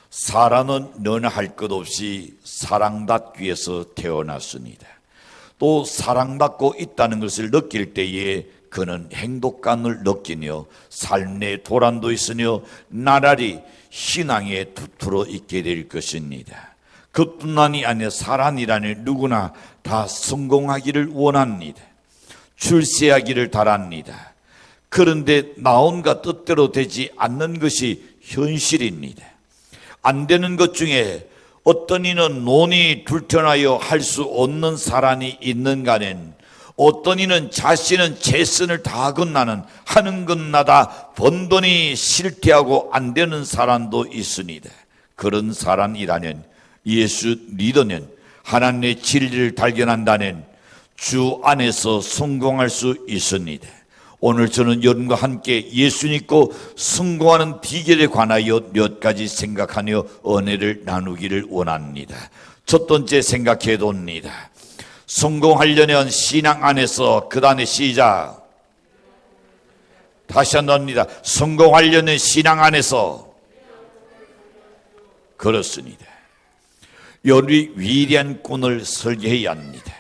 사람은 너나 할 것 없이 사랑받기 위해서 태어났습니다. 또 사랑받고 있다는 것을 느낄 때에 그는 행복감을 느끼며 삶의 도란도 있으며 나날이 신앙에 두드러 있게 될 것입니다. 그뿐만이 아니라 사람이라는 누구나 다 성공하기를 원합니다. 출세하기를 바랍니다. 그런데 마음과 뜻대로 되지 않는 것이 현실입니다. 안 되는 것 중에 어떤 이는 논이 불편하여 할 수 없는 사람이 있는가는 어떤 이는 자신은 최선을 다하건나는 하는 것마다 번 돈이 실패하고 안 되는 사람도 있습니다. 그런 사람이라면 예수 믿으면 하나님의 진리를 발견한다는 주 안에서 성공할 수 있습니다. 오늘 저는 여러분과 함께 예수 믿고 성공하는 비결에 관하여 몇 가지 생각하며 은혜를 나누기를 원합니다. 첫 번째 생각해 봅니다. 성공하려면 신앙 안에서 그 다음에 시작. 다시 한번 합니다. 성공하려면 신앙 안에서. 그렇습니다. 여리 위대한 꿈을 설계해야 합니다.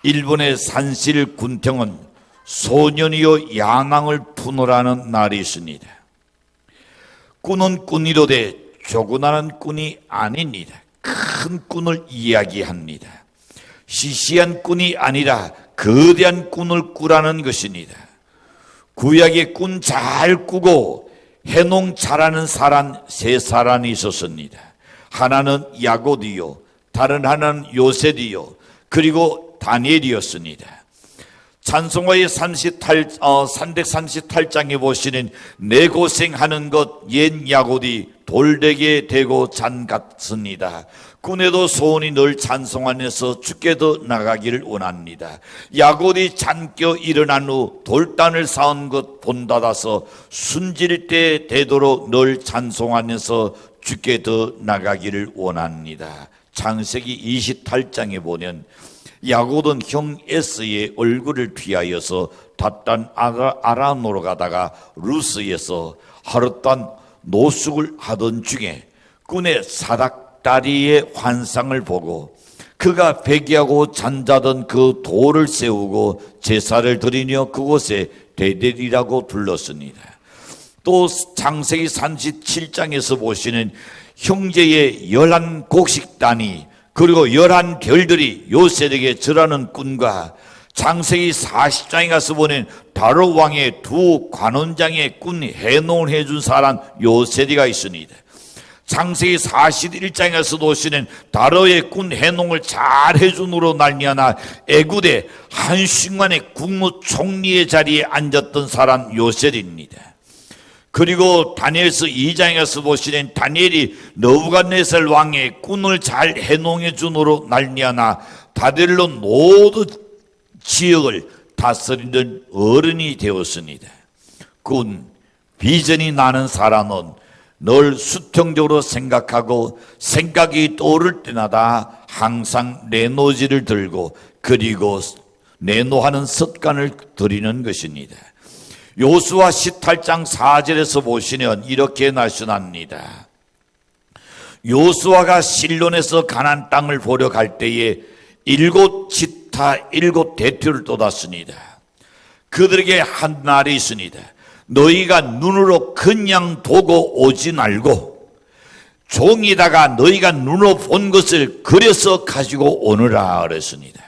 일본의 산실 군평은 소년이여 야망을 품으라는 날이 있습니다. 꿈은 꿈이로되 조그마한 꿈이 아닙니다. 큰 꿈을 이야기합니다. 시시한 꿈이 아니라 거대한 꿈을 꾸라는 것입니다. 구약의 꿈 잘 꾸고 해농 잘하는 사람 세 사람이 있었습니다. 하나는 야곱이요, 다른 하나는 요셉이요, 그리고 다니엘이었습니다. 찬송가의 338장에 보시는 내 고생하는 것 옛 야곱이 돌되게 되고 잔 같습니다. 꿈에도 소원이 늘 찬송 안에서 주께도 나가기를 원합니다. 야곱이 잠겨 일어난 후 돌단을 쌓은 것 본받아서 순질 때 되도록 늘 찬송 안에서 주께도 나가기를 원합니다. 창세기 28장에 보면 야곱은 형 에서의 얼굴을 피하여서 닷단 아람으로 가다가 루스에서 하룻밤 노숙을 하던 중에 꾼의 사닥다리의 환상을 보고 그가 배기하고 잠자던 그 돌을 세우고 제사를 드리며 그곳에 베델이라고 불렀습니다. 또 창세기 37장에서 보시는 형제의 11곡식단이 그리고 11별들이 요셉에게 절하는 꾼과 창세기 40장에 가서 보는 다로 왕의 두 관원장의 꾼 해농을 해준 사람 요셉이가 있습니다. 창세기 41장에 가서 보시는 다로의 꾼 해농을 잘 해준으로 말미암아 애굽의 한순간에 국무총리의 자리에 앉았던 사람 요셉입니다. 그리고 다니엘서 2장에 가서 보시는 다니엘이 느부갓네살 왕의 꾼을 잘 해농해 준으로 말미암아 바벨론 모든 지역을 다스리는 어른이 되었습니다. 꾼, 비전이 나는 사람은 늘 수평적으로 생각하고 생각이 떠오를 때마다 항상 내노지를 들고 그리고 내노하는 습관을 들이는 것입니다. 요수아 18장 4절에서 보시면 이렇게 나타납니다. 요수아가 실론에서 가나안 땅을 보려 갈 때에 7 대표를 쏟았습니다. 그들에게 한 말이 있습니다. 너희가 눈으로 그냥 보고 오지 말고 종이다가 너희가 눈으로 본 것을 그려서 가지고 오너라 그랬습니다.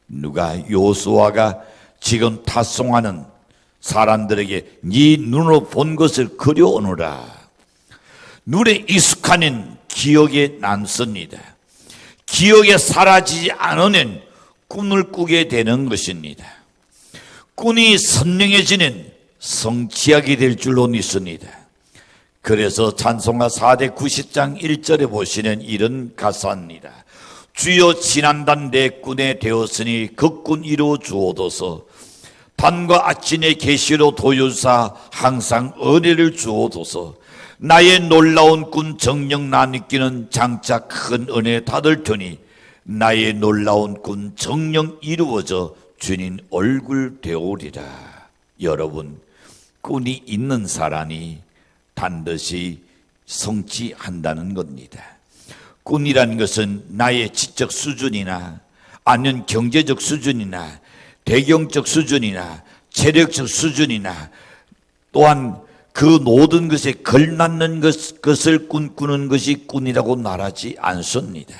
누가 요수아가 지금 타송하는 사람들에게 네 눈으로 본 것을 그려오너라. 눈에 익숙하면 기억에 남습니다. 기억에 사라지지 않으면 꿈을 꾸게 되는 것입니다. 꿈이 선명해지는 성취하게 될 줄로 믿습니다. 그래서 찬송가 490장 1절에 보시는 이런 가사입니다. 주여 지난단 내 꿈에 되었으니 그 꿈 이루어 주옵소서. 밤과 아침의 계시로 도유사 항상 은혜를 주옵소서. 나의 놀라운 꿈 정녕 나 느끼는 장차 큰 은혜 받을 테니 나의 놀라운 꿈 정녕 이루어져 주님 얼굴 되오리라. 여러분, 꿈이 있는 사람이 반드시 성취한다는 겁니다. 꾼이라는 것은 나의 지적 수준이나 아니면 경제적 수준이나 대경적 수준이나 체력적 수준이나 또한 그 모든 것에 걸맞는 것을 꿈꾸는 것이 꾼이라고 말하지 않습니다.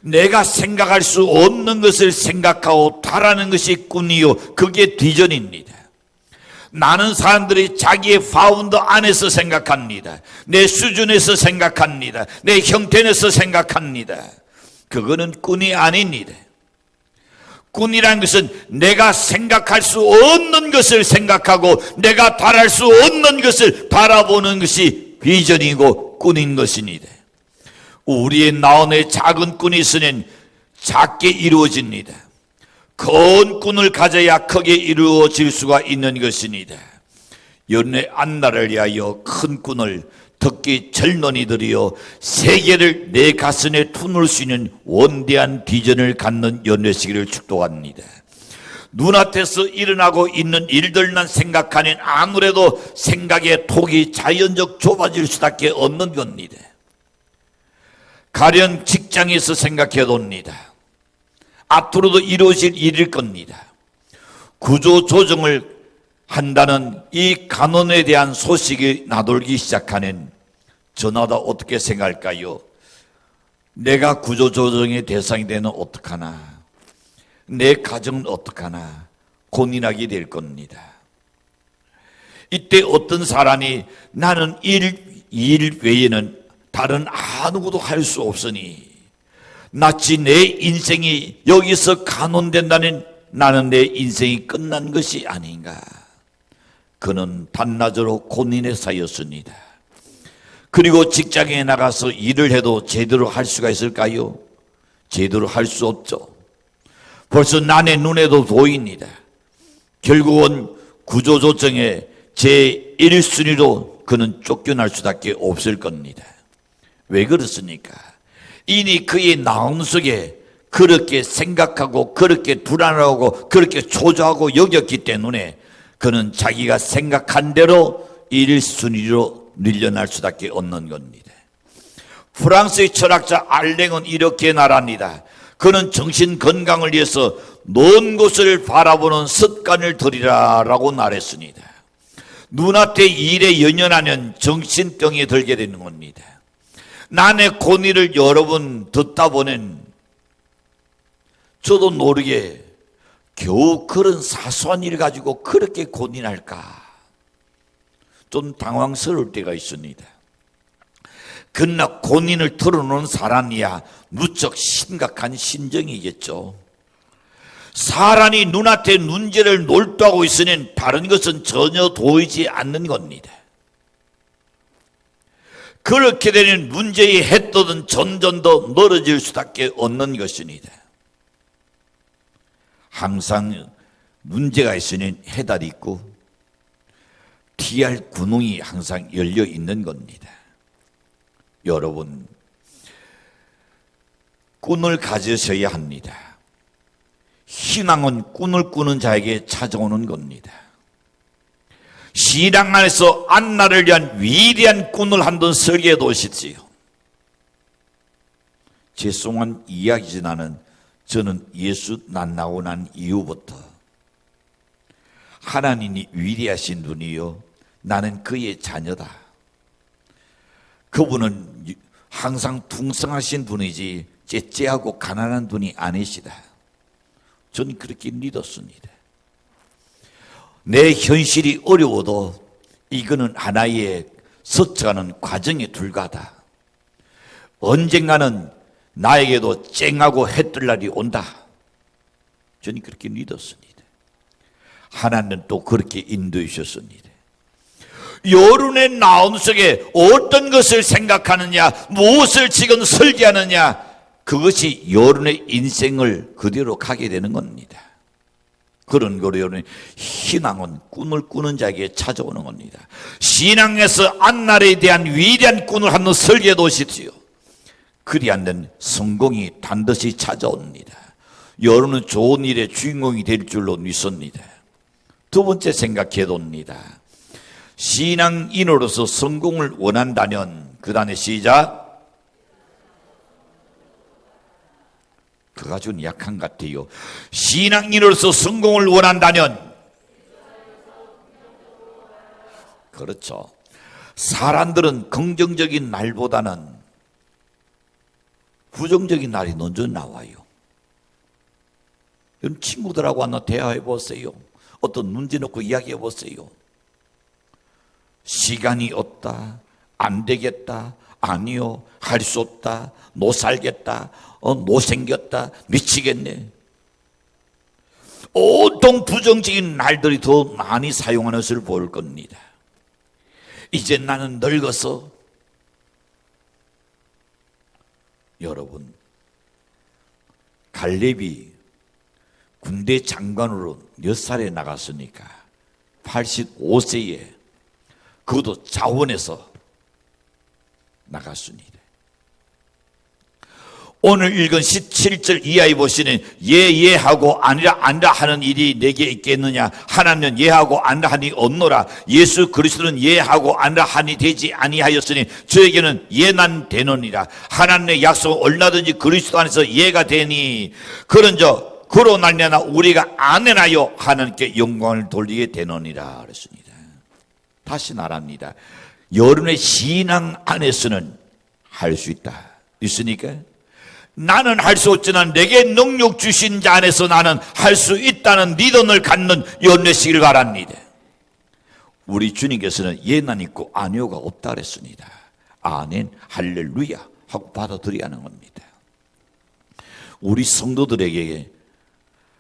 내가 생각할 수 없는 것을 생각하고 바라는 것이 꾼이요, 그게 비전입니다. 많은 사람들이 자기의 파운드 안에서 생각합니다. 내 수준에서 생각합니다. 내 형편에서 생각합니다. 그거는 꾼이 아닙니다. 꾼이란 것은 내가 생각할 수 없는 것을 생각하고 내가 바랄 수 없는 것을 바라보는 것이 비전이고 꾼인 것입니다. 우리의 나온의 작은 꾼이 있으면 작게 이루어집니다. 큰 꾼을 가져야 크게 이루어질 수가 있는 것입니다. 연애 안나를 위하여 큰 꾼을, 특히 젊은이들이여 세계를 내 가슴에 품을 수 있는 원대한 비전을 갖는 연애시기를 축복합니다. 눈앞에서 일어나고 있는 일들만 생각하면 아무래도 생각의 폭이 자연적 좁아질 수밖에 없는 겁니다. 가령 직장에서 생각해 봅니다. 앞으로도 이루어질 일일 겁니다. 구조 조정을 한다는 이 간원에 대한 소식이 나돌기 시작하는 저마다 어떻게 생각할까요? 내가 구조 조정의 대상이 되면 어떡하나? 내 가정은 어떡하나? 고민하게 될 겁니다. 이때 어떤 사람이 나는 일 외에는 다른 아무것도 할 수 없으니 마치 내 인생이 여기서 간원된다는 나는 내 인생이 끝난 것이 아닌가. 그는 반나절로 고민에 쌓였습니다. 그리고 직장에 나가서 일을 해도 제대로 할 수가 있을까요? 제대로 할 수 없죠. 벌써 남의 눈에도 보입니다. 결국은 구조조정의 제1순위로 그는 쫓겨날 수밖에 없을 겁니다. 왜 그렇습니까? 이미 그의 마음속에 그렇게 생각하고 그렇게 불안하고 그렇게 초조하고 여겼기 때문에 그는 자기가 생각한 대로 1순위로 밀려날 수밖에 없는 겁니다. 프랑스의 철학자 알랭은 이렇게 말합니다. 그는 정신 건강을 위해서 먼 곳을 바라보는 습관을 들이라라고 말했습니다. 눈앞에 일에 연연하면 정신병이 들게 되는 겁니다. 남의 고민을 여러 번 듣다 보면 저도 모르게 겨우 그런 사소한 일 가지고 그렇게 고민할까 좀 당황스러울 때가 있습니다. 그러나 고민을 털어놓은 사람이야 무척 심각한 심정이겠죠. 사람이 눈앞에 문제를 몰두하고 있으면 다른 것은 전혀 보이지 않는 겁니다. 그렇게 되는 문제의 해도는 점점 더 멀어질 수밖에 없는 것입니다. 항상 문제가 있으면 해답이 있고 피할 구멍이 항상 열려 있는 겁니다. 여러분, 꾼을 가지셔야 합니다. 신앙은 꾼을 꾸는 자에게 찾아오는 겁니다. 신앙 안에서 안나를 위한 위대한 꾼을 한번 설계해 놓으십시오. 죄송한 이야기지만은 저는 예수 만나고 난 이후부터 하나님이 위대하신 분이요 나는 그의 자녀다. 그분은 항상 풍성하신 분이지 째째하고 가난한 분이 아니시다. 저는 그렇게 믿었습니다. 내 현실이 어려워도 이거는 하나의 서쳐가는 과정에 불과하다. 언젠가는 나에게도 쨍하고 해뜰 날이 온다. 저는 그렇게 믿었습니다. 하나님은 또 그렇게 인도해 주셨습니다. 여론의 마음 속에 어떤 것을 생각하느냐, 무엇을 지금 설계하느냐, 그것이 여론의 인생을 그대로 가게 되는 겁니다. 그런 거로 여러분, 신앙은 꾼을 꾸는 자에게 찾아오는 겁니다. 신앙에서 앞날에 대한 위대한 꾼을 한번 설계해 놓으십시오. 그리하면 성공이 반드시 찾아옵니다. 여러분은 좋은 일의 주인공이 될 줄로 믿습니다. 두 번째 생각해 봅니다. 신앙인으로서 성공을 원한다면, 그 다음에 시작. 그가 좀 약한 것 같아요. 신앙인으로서 성공을 원한다면, 그렇죠. 사람들은 긍정적인 날보다는 부정적인 날이 먼저 나와요. 여러분, 친구들하고 하나 대화해 보세요. 어떤 문제 놓고 이야기해 보세요. 시간이 없다, 안 되겠다, 아니요, 할 수 없다, 못 살겠다, 못 생겼다, 미치겠네. 온통 부정적인 날들이 더 많이 사용하는 것을 볼 겁니다. 이제 나는 늙어서, 여러분, 갈렙이 군대 장관으로 몇 살에 나갔습니까? 85세에 그것도 자원해서 나갔습니다. 오늘 읽은 17절 이하에 보시는 예하고 아니라 하는 일이 내게 있겠느냐? 하나님은 예하고 아니라 하니 없노라. 예수 그리스도는 예하고 아니라 하니 되지 아니하였으니 저에게는 예난 되느니라. 하나님의 약속은 얼마든지 그리스도 안에서 예가 되니 그런저 그로 말미암아 우리가 아내나요 하나님께 영광을 돌리게 되느니라 그랬습니다. 다시 말합니다. 여러분의 신앙 안에서는 할 수 있다. 있으니까 나는 할 수 없지만 내게 능력 주신 자 안에서 나는 할 수 있다는 믿음을 갖는 연례시길 바랍니다. 우리 주님께서는 예난 있고 아니오가 없다 그랬습니다. 아멘, 할렐루야 하고 받아들여야 하는 겁니다. 우리 성도들에게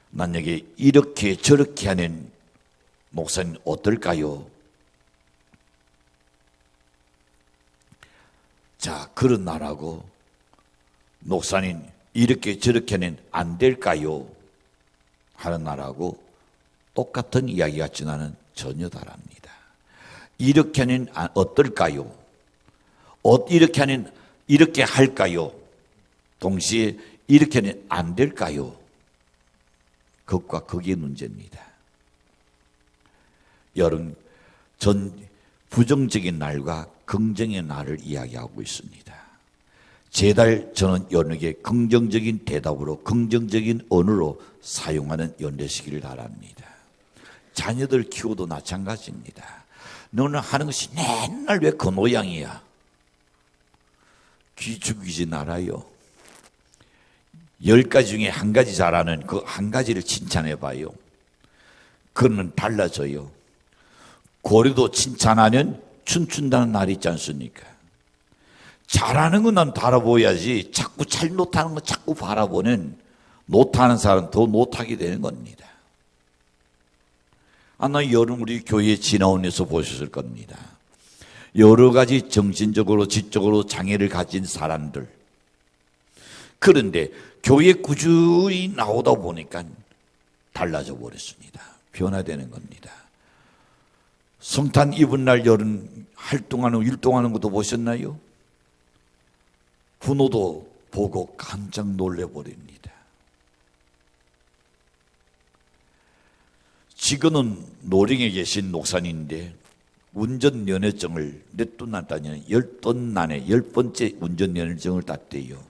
만약에 이렇게 저렇게 하는 목사님 어떨까요? 자, 그런 나라고 목사님 이렇게 저렇게는 안 될까요? 하는 나라고 똑같은 이야기 같지는 전혀 다릅니다. 이렇게는 어떨까요? 이렇게 하는 이렇게 할까요? 동시에 이렇게는 안 될까요? 그것과 그게 문제입니다. 여러분, 전 부정적인 날과 긍정의 날을 이야기하고 있습니다. 제달 저는 여러분에게 긍정적인 대답으로 긍정적인 언어로 사용하는 연례시기를 바랍니다. 자녀들 키워도 마찬가지입니다. 너는 하는 것이 맨날 왜 그 모양이야? 귀 죽이지 말아요. 10가지 중에 한 가지 잘하는 그 한 가지를 칭찬해 봐요. 그러면 달라져요. 고래도 칭찬하면 춤춘다는 날이 있지 않습니까? 잘하는 건 난 바라보야지 자꾸 잘 못하는 거 자꾸 바라보는 못하는 사람은 더 못하게 되는 겁니다. 아마 여러분 우리 교회 지나오면서 보셨을 겁니다. 여러 가지 정신적으로 지적으로 장애를 가진 사람들. 그런데 교회 꾸준히 나오다 보니까 달라져 버렸습니다. 변화되는 겁니다. 성탄 입은 날 여름 활동하는 율동하는 것도 보셨나요? 부모도 보고 깜짝 놀래버립니다. 지금은 노령에 계신 목사님인데 운전면허증을 몇 돈 났다냐면 10돈 만에 10번째 운전면허증을 땄대요.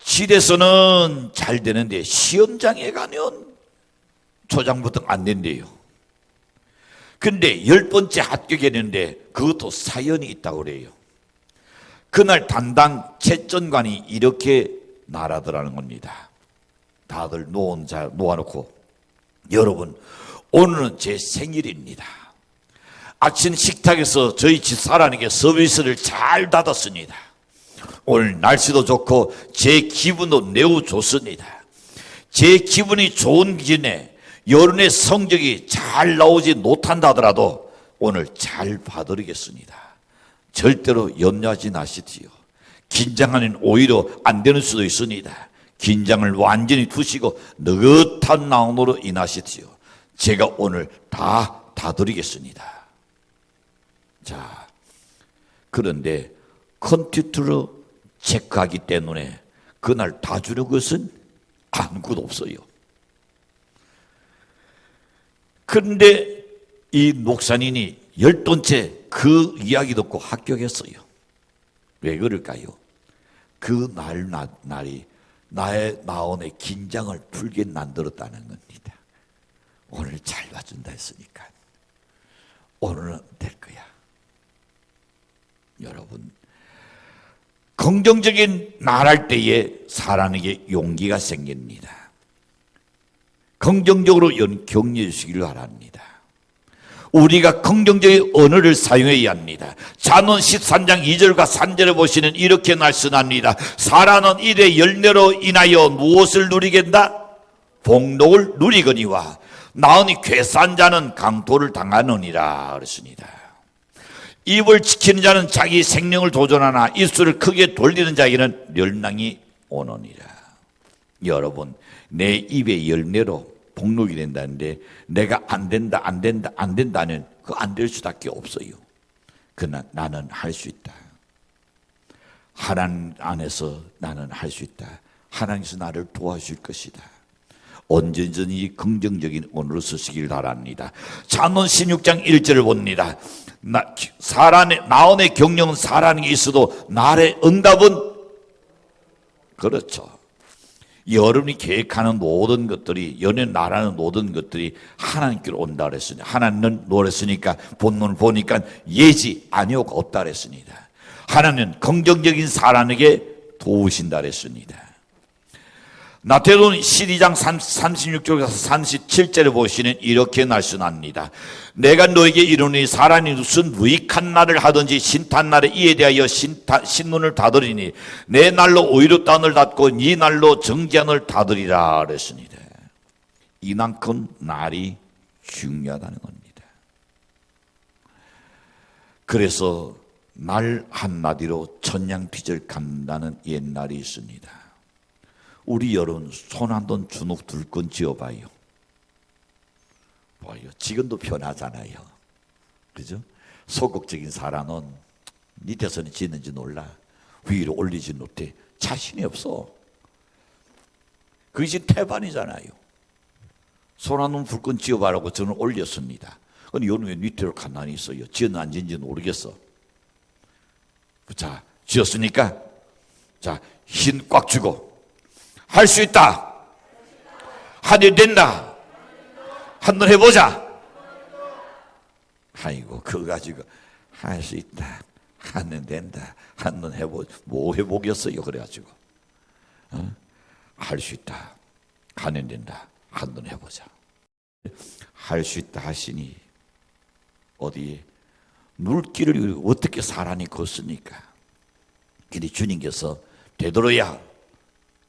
집에서는 잘 되는데 시험장에 가면 초장부터 안 된대요. 근데 10번째 합격했는데 그것도 사연이 있다고 그래요. 그날 담당 채점관이 이렇게 말하더라는 겁니다. 다들 놓아놓고 여러분 오늘은 제 생일입니다. 아침 식탁에서 저희 집사람에게 서비스를 잘 받았습니다. 오늘 날씨도 좋고 제 기분도 매우 좋습니다. 제 기분이 좋은 기준에 여론의 성적이 잘 나오지 못한다 하더라도 오늘 잘 봐드리겠습니다. 절대로 염려하지 마시지요. 긴장하면 오히려 안 되는 수도 있습니다. 긴장을 완전히 두시고 느긋한 마음으로 인하시지요. 제가 오늘 다 드리겠습니다. 자, 그런데 컴퓨터로 체크하기 때문에 그날 다 주는 것은 아무것도 없어요. 그런데 이 목사님이 10돈째 그 이야기 듣고 합격했어요. 왜 그럴까요? 그 날이 나의 마음의 긴장을 풀게 만들었다는 겁니다. 오늘 잘 봐준다 했으니까 오늘은 될 거야. 여러분, 긍정적인 말할 때에 사람에게 용기가 생깁니다. 긍정적으로 격려해 주시기를 바랍니다. 우리가 긍정적인 언어를 사용해야 합니다. 잠언 13장 2절과 3절에 보시는 이렇게 말씀합니다. 사람은 일의 열매로 인하여 무엇을 누리겠다? 복록을 누리거니와 나으니 괴산 자는 강도를 당하느니라 그랬습니다. 입을 지키는 자는 자기 생명을 도전하나 입술을 크게 돌리는 자에게는 멸망이 오느니라. 여러분, 내 입의 열매로 복록이 된다는데 내가 안 된다 하면 그 안 될 수밖에 없어요. 그러나 나는 할 수 있다. 하나님 안에서 나는 할 수 있다. 하나님께서 나를 도와줄 것이다. 언제든지 긍정적인 언어를 쓰시길 바랍니다. 잠언 16장 1절을 봅니다. 나온의 경영은 사람에게 있어도 날의 응답은 그렇죠. 여러분이 계획하는 모든 것들이 연애 나라는 모든 것들이 하나님께로 온다 그랬습니다. 하나님은 노랬으니까 본문을 보니까 예지 아니오가 없다 그랬습니다. 하나님은 긍정적인 사람에게 도우신다 그랬습니다. 나태로는 12장 36절에서 37절에 보시는 이렇게 말씀합니다. 내가 너에게 이르니 사람이 무슨 무익한 날을 하든지 신탄날에 이에 대하여 신문을 닫으리니 내 날로 오히려 딴을 닫고 네 날로 정죄안을 닫으리라 그랬습니다. 이만큼 날이 중요하다는 겁니다. 그래서 말 한마디로 천냥빚을 갚는다는 옛날이 있습니다. 우리 여러분 손 한 돈 주눅 둘 건 지어봐요. 봐요. 지금도 편하잖아요. 그죠? 소극적인 사람은 밑에서는 짓는지 몰라. 위로 올리지 못해. 자신이 없어. 그것이 태반이잖아요. 손 한 돈 둘 건 지어봐라고 저는 올렸습니다. 근데 요는 왜 밑으로 가만히 있어요? 지었나 안 지은지 모르겠어. 자, 지었으니까 자, 힘 꽉 주고 할 수 있다. 하려 된다. 한번 해보자. 아이고, 그거 가지고 할 수 있다. 하면 된다. 한번 해보자. 뭐 해보겠어요? 그래가지고. 할 수 있다. 하면 된다. 한번 해보자. 할 수 있다 하시니 어디에 물길을 어떻게 사람이 걷습니까? 근데 주님께서 되도록야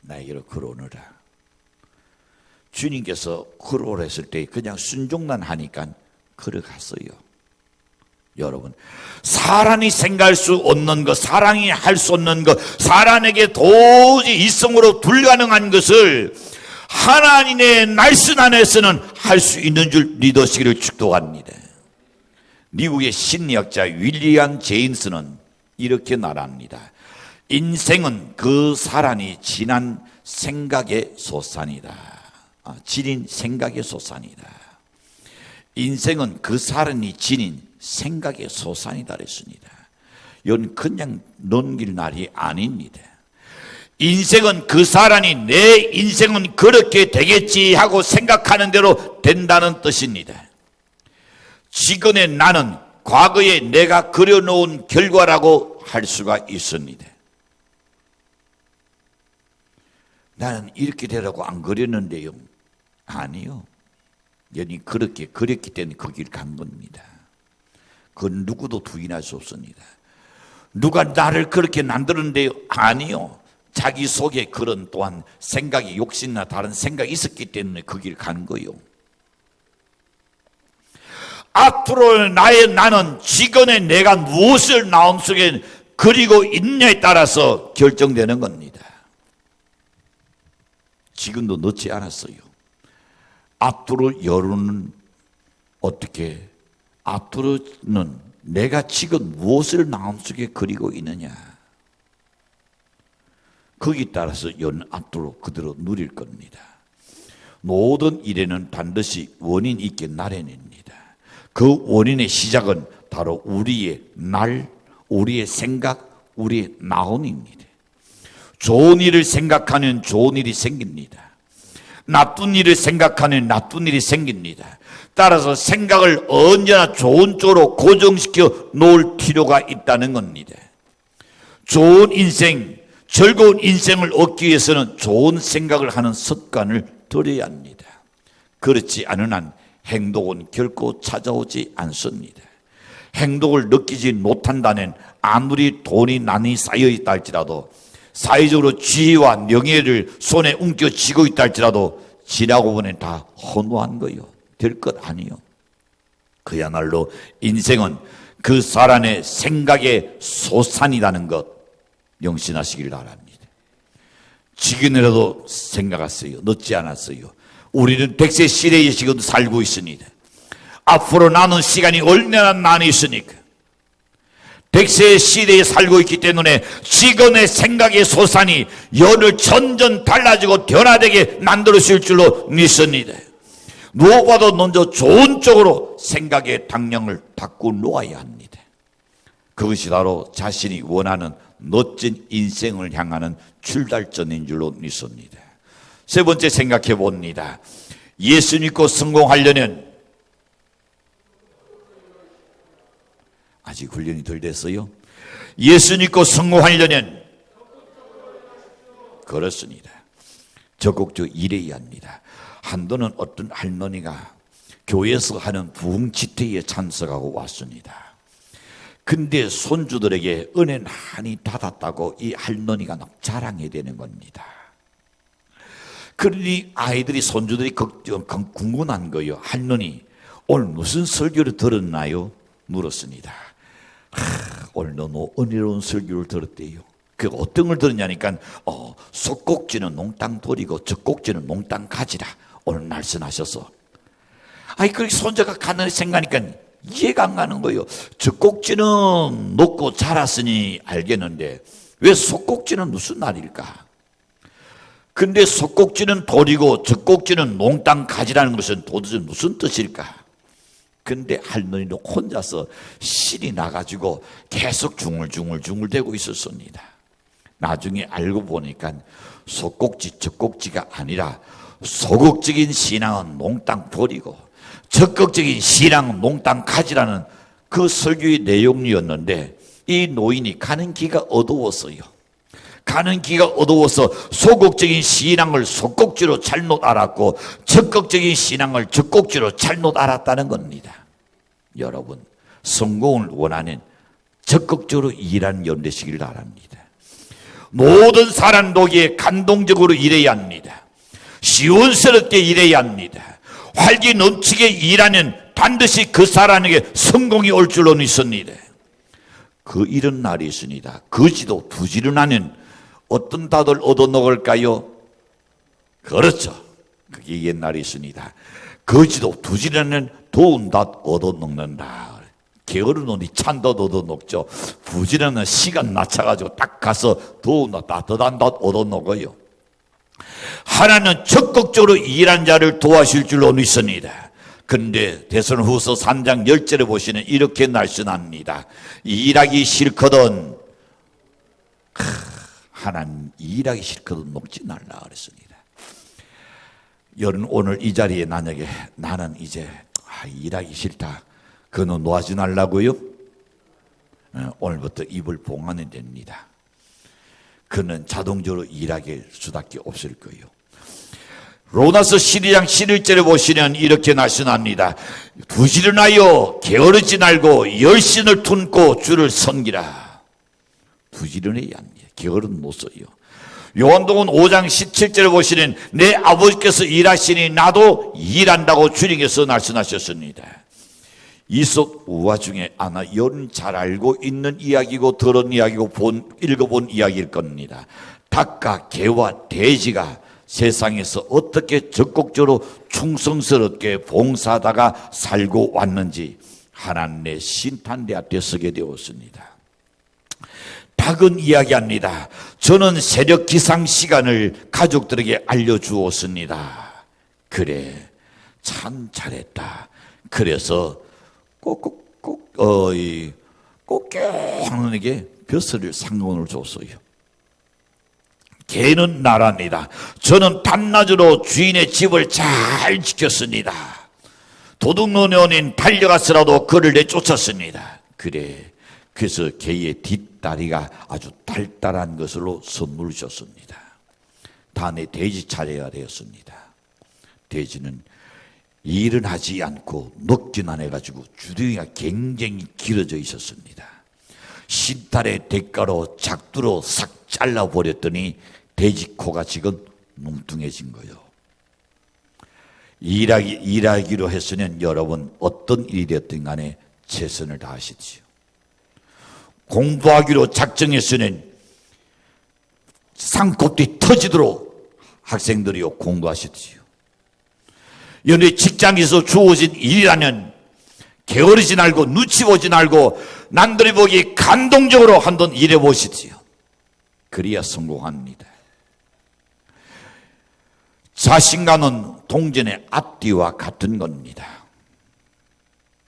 나에게로 걸어오너라. 주님께서 걸어오라 했을 때 그냥 순종만 하니까 걸어갔어요. 여러분, 사람이 생각할 수 없는 것, 사람이 할 수 없는 것, 사람에게 도저히 이성으로 불가능한 것을 하나님의 말씀 안에서는 할 수 있는 줄 믿으시기를 축복합니다. 미국의 심리학자 윌리엄 제임스는 이렇게 말합니다. 인생은 그 사람이 지난 생각의 소산이다. 지닌 생각의 소산이다. 인생은 그 사람이 지닌 생각의 소산이다 그랬습니다. 이건 그냥 넘길 날이 아닙니다. 인생은 그 사람이 내 인생은 그렇게 되겠지 하고 생각하는 대로 된다는 뜻입니다. 지금의 나는 과거에 내가 그려놓은 결과라고 할 수가 있습니다. 나는 이렇게 되라고 안 그렸는데요. 아니요. 여기 그렇게 그렸기 때문에 그 길 간 겁니다. 그건 누구도 부인할 수 없습니다. 누가 나를 그렇게 만들었는데요. 아니요. 자기 속에 그런 또한 생각이 욕심이나 다른 생각이 있었기 때문에 그 길 간 거요. 앞으로 나는 지금의 내가 무엇을 마음속에 그리고 있냐에 따라서 결정되는 겁니다. 지금도 늦지 않았어요. 앞으로 여론은 어떻게, 앞으로는 내가 지금 무엇을 마음속에 그리고 있느냐, 거기에 따라서 앞으로 그대로 누릴 겁니다. 모든 일에는 반드시 원인이 있게 나타냅니다. 그 원인의 시작은 바로 우리의 날, 우리의 생각, 우리의 나온입니다. 좋은 일을 생각하면 좋은 일이 생깁니다. 나쁜 일을 생각하면 나쁜 일이 생깁니다. 따라서 생각을 언제나 좋은 쪽으로 고정시켜 놓을 필요가 있다는 겁니다. 좋은 인생, 즐거운 인생을 얻기 위해서는 좋은 생각을 하는 습관을 들여야 합니다. 그렇지 않은 한 행복은 결코 찾아오지 않습니다. 행복을 느끼지 못한다는 아무리 돈이 많이 쌓여 있다 할지라도, 사회적으로 지위와 명예를 손에 움켜쥐고 있다 할지라도 지나고 보면 다 허무한 거요. 될 것 아니요. 그야말로 인생은 그 사람의 생각의 소산이라는 것 명심하시길 바랍니다. 지금이라도 생각하세요. 늦지 않았어요. 우리는 백세 시대에 지금 살고 있습니다. 앞으로 나는 시간이 얼마나 많이 있으니까 백세 시대에 살고 있기 때문에 지금의 생각의 소산이 열을 점점 달라지고 변화되게 만들어질 줄로 믿습니다. 무엇보다도 먼저 좋은 쪽으로 생각의 방향을 바꾸어 놓아야 합니다. 그것이 바로 자신이 원하는 멋진 인생을 향하는 출발점인 줄로 믿습니다. 세 번째 생각해 봅니다. 예수 믿고 성공하려면, 아직 훈련이 덜 됐어요. 예수 믿고 성공하려면, 그렇습니다. 적극적으로 일해야 합니다. 한도는 어떤 할머니가 교회에서 하는 부흥집회에 참석하고 왔습니다. 근데 손주들에게 은혜 많이 받았다고 이 할머니가 막 자랑해야 되는 겁니다. 그러니 아이들이, 손주들이 궁금한 거예요. 할머니, 오늘 무슨 설교를 들었나요? 물었습니다. 오늘 너무 은혜로운 설교를 들었대요. 그 어떤 걸 들었냐니까 속꼭지는 농땅 돌이고 젖꼭지는 농땅 가지라 오늘 말씀하셔서, 그렇게 손자가 가는 생각하니까 이해가 안 가는 거예요. 젖꼭지는 먹고 자랐으니 알겠는데 왜 속꼭지는 무슨 말일까? 근데 속꼭지는 돌이고 젖꼭지는 농땅 가지라는 것은 도대체 무슨 뜻일까? 근데 할머니는 혼자서 실이 나가지고 계속 중얼중얼대고 있었습니다. 나중에 알고 보니까 속꼭지, 젖꼭지가 아니라 소극적인 신앙은 몽땅 버리고 적극적인 신앙은 몽땅 가지라는 그 설교의 내용이었는데, 이 노인이 가는 길가 어두웠어요. 가는 길가 어두워서 소극적인 신앙을 속꼭지로 잘못 알았고 적극적인 신앙을 적극지로 잘못 알았다는 겁니다. 여러분, 성공을 원하는 적극적으로 일하는 연 되시길 바랍니다. 모든 사람 보기에 감동적으로 일해야 합니다. 시원스럽게 일해야 합니다. 활기 넘치게 일하면 반드시 그 사람에게 성공이 올 줄로 믿습니다. 그 이런 날이 있습니다. 거지도 부지런하면 어떤 닷을 얻어먹을까요? 그렇죠. 그게 옛날에 있습니다. 거지도 부지런하면 더운 닷 얻어먹는다. 게으른 놈이 찬 닷 얻어먹죠. 부지런한 시간 맞춰가지고 딱 가서 더운 닷, 따뜻한 닷 얻어먹어요. 하나는 적극적으로 일한 자를 도와줄 줄로 믿습니다. 근데 데살로니가후서 3장 10절에 보시면 이렇게 말씀합니다. 일하기 싫거든, 하나님 일하기 싫거든 먹지 말라 그랬습니다. 여러분, 오늘 이 자리에 만약에 나는 이제 일하기 싫다, 그는 놓아지 말라고요? 오늘부터 입을 봉하면 됩니다. 그는 자동적으로 일하게 수밖에 없을 거예요. 로마서 12장 11절에 보시면 이렇게 말씀합니다. 부지런하여 게으르지 말고 열심을 품고 주를 섬기라. 부지런해야 합니다. 게으른 못 써요. 요한복음 5장 17절에 보시면 내 아버지께서 일하시니 나도 일한다고 주님께서 말씀하셨습니다. 이솝 우화 중에 아마 여러분 잘 알고 있는 이야기고 들은 이야기고 읽어본 이야기일 겁니다. 닭과 개와 돼지가 세상에서 어떻게 적극적으로 충성스럽게 봉사하다가 살고 왔는지 하나님의 신탄대 앞에 서게 되었습니다. 닭은 이야기합니다. 저는 새벽 기상 시간을 가족들에게 알려주었습니다. 그래, 참 잘했다. 그래서 꼭꼭 꽃게하는에게 벼슬을 상금으로 줬어요. 개는 나랍니다. 저는 밤낮으로 주인의 집을 잘 지켰습니다. 도둑놈이 달려갔으라도 그를 내쫓았습니다. 그래서 개의 뒷다리가 아주 달달한 것으로 선물을 줬습니다. 다음에 돼지 차례가 되었습니다. 돼지는 일은 하지 않고 먹기만 해가지고 주둥이가 굉장히 길어져 있었습니다. 신탈의 대가로 작두로 싹 잘라버렸더니 돼지 코가 지금 뭉뚱해진 거예요. 일하기로 했으면 여러분 어떤 일이 되었든 간에 최선을 다하시지요. 공부하기로 작정했으면 쌍코피 터지도록 학생들이요 공부하시지요. 연애 직장에서 주어진 일이라면 게으르지 말고 눈치 보지 말고 남들이 보기 감동적으로 한번 일해보시지요. 그래야 성공합니다. 자신감은 동전의 앞뒤와 같은 겁니다.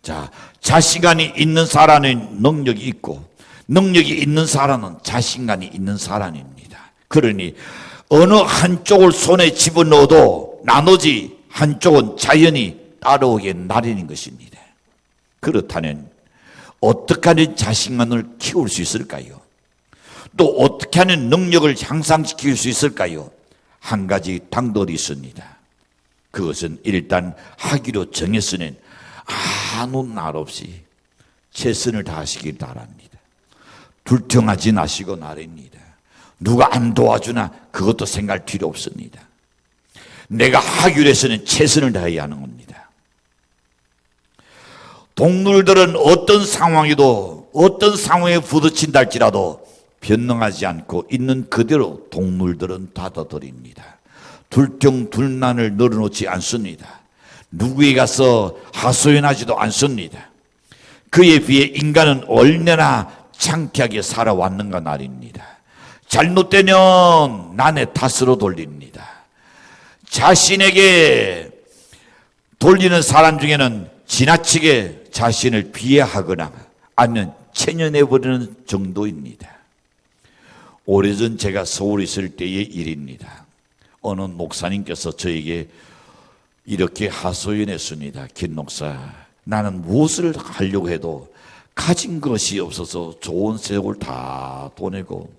자, 자신감이 있는 사람은 능력이 있고 능력이 있는 사람은 자신감이 있는 사람입니다. 그러니 어느 한쪽을 손에 집어넣어도 나머지 한쪽은 자연히 따라오게 나르는 것입니다. 그렇다면 어떻게 하면 자신감을 키울 수 있을까요? 또 어떻게 하면 능력을 향상시킬 수 있을까요? 한 가지 방법이 있습니다. 그것은 일단 하기로 정했으면 아무 날 없이 최선을 다하시길 바랍니다. 불평하지 마시고 나랍니다. 누가 안 도와주나 그것도 생각할 필요 없습니다. 내가 하기로 해서는 최선을 다해야 하는 겁니다. 동물들은 어떤 상황에도 어떤 상황에 부딪힌다 할지라도 변명하지 않고 있는 그대로 동물들은 받아들입니다. 둘경둘난을 늘어놓지 않습니다. 누구에 가서 하소연하지도 않습니다. 그에 비해 인간은 얼마나 창피하게 살아왔는가 말입니다. 잘못되면 남의 탓으로 돌립니다. 자신에게 돌리는 사람 중에는 지나치게 자신을 비하하거나 아니면 체념해버리는 정도입니다. 오래전 제가 서울에 있을 때의 일입니다. 어느 목사님께서 저에게 이렇게 하소연했습니다. 김 목사, 나는 무엇을 하려고 해도 가진 것이 없어서 좋은 세월 다 보내고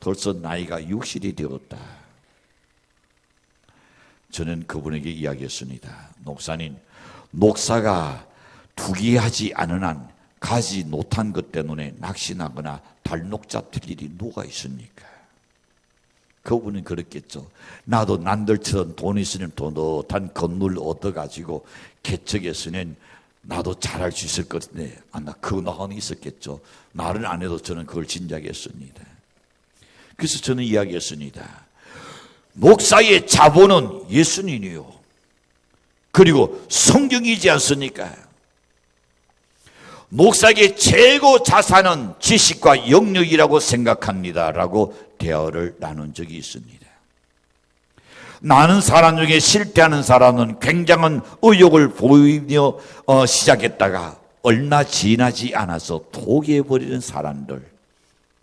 벌써 나이가 60이 되었다. 저는 그분에게 이야기했습니다. 목사님, 목사가 투기하지 않은 한 가지 못한 것 때문에 낙심하거나 발목 잡힐 일이 누가 있습니까? 그분은 그랬겠죠. 나도 남들처럼 돈 있으면 돈옷한 건물 얻어가지고 개척했으면 나도 잘할 수 있을 것 같은데 아마 그 마음이 있었겠죠. 말은 안 해도 저는 그걸 진작했습니다. 그래서 저는 이야기했습니다. 목사의 자본은 예수님이요. 그리고 성경이지 않습니까? 목사의 최고 자산은 지식과 영역이라고 생각합니다. 라고 대화를 나눈 적이 있습니다. 나는 사람 중에 실패하는 사람은 굉장한 의욕을 보이며 시작했다가 얼마 지나지 않아서 포기해버리는 사람들,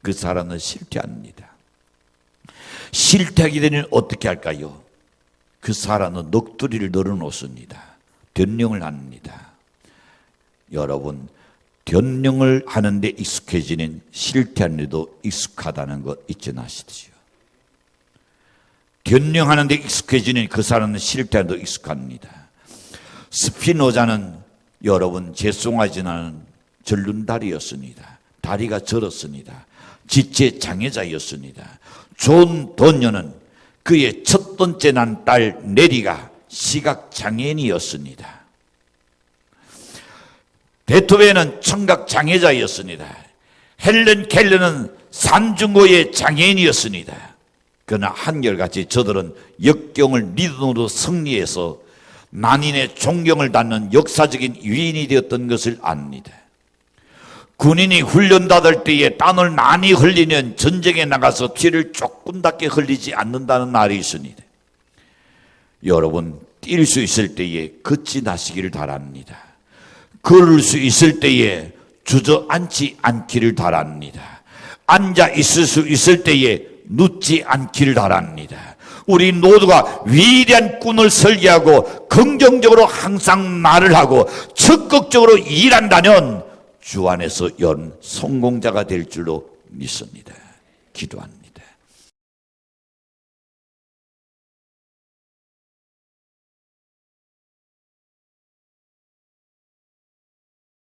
그 사람은 실패합니다. 실패하게 되면 어떻게 할까요? 그 사람은 넋두리를 늘어놓습니다. 변명을 합니다. 여러분, 변명을 하는데 익숙해지는 실패하는 데도 익숙하다는 것 잊지 마시지요. 변명하는데 익숙해지는 그 사람은 실패하는 데도 익숙합니다. 스피노자는 여러분 재송하지 않은 절룬다리였습니다. 다리가 절었습니다. 지체 장애자였습니다. 존 더녀는 그의 첫 번째 난 딸 네리가 시각 장애인이었습니다. 베토벤은 청각 장애자였습니다. 헬렌 켈러는 산중고의 장애인이었습니다. 그러나 한결같이 저들은 역경을 믿음으로 승리해서 만인의 존경을 받는 역사적인 위인이 되었던 것을 압니다. 군인이 훈련받을 때에 땀을 많이 흘리면 전쟁에 나가서 피를 조금밖에 흘리지 않는다는 말이 있습니다. 여러분, 뛸 수 있을 때에 걷지 나시기를 바랍니다. 걸을 수 있을 때에 주저앉지 않기를 바랍니다. 앉아 있을 수 있을 때에 눕지 않기를 바랍니다. 우리 모두가 위대한 꿈을 설계하고 긍정적으로 항상 말을 하고 적극적으로 일한다면 주 안에서 연 성공자가 될 줄로 믿습니다. 기도합니다.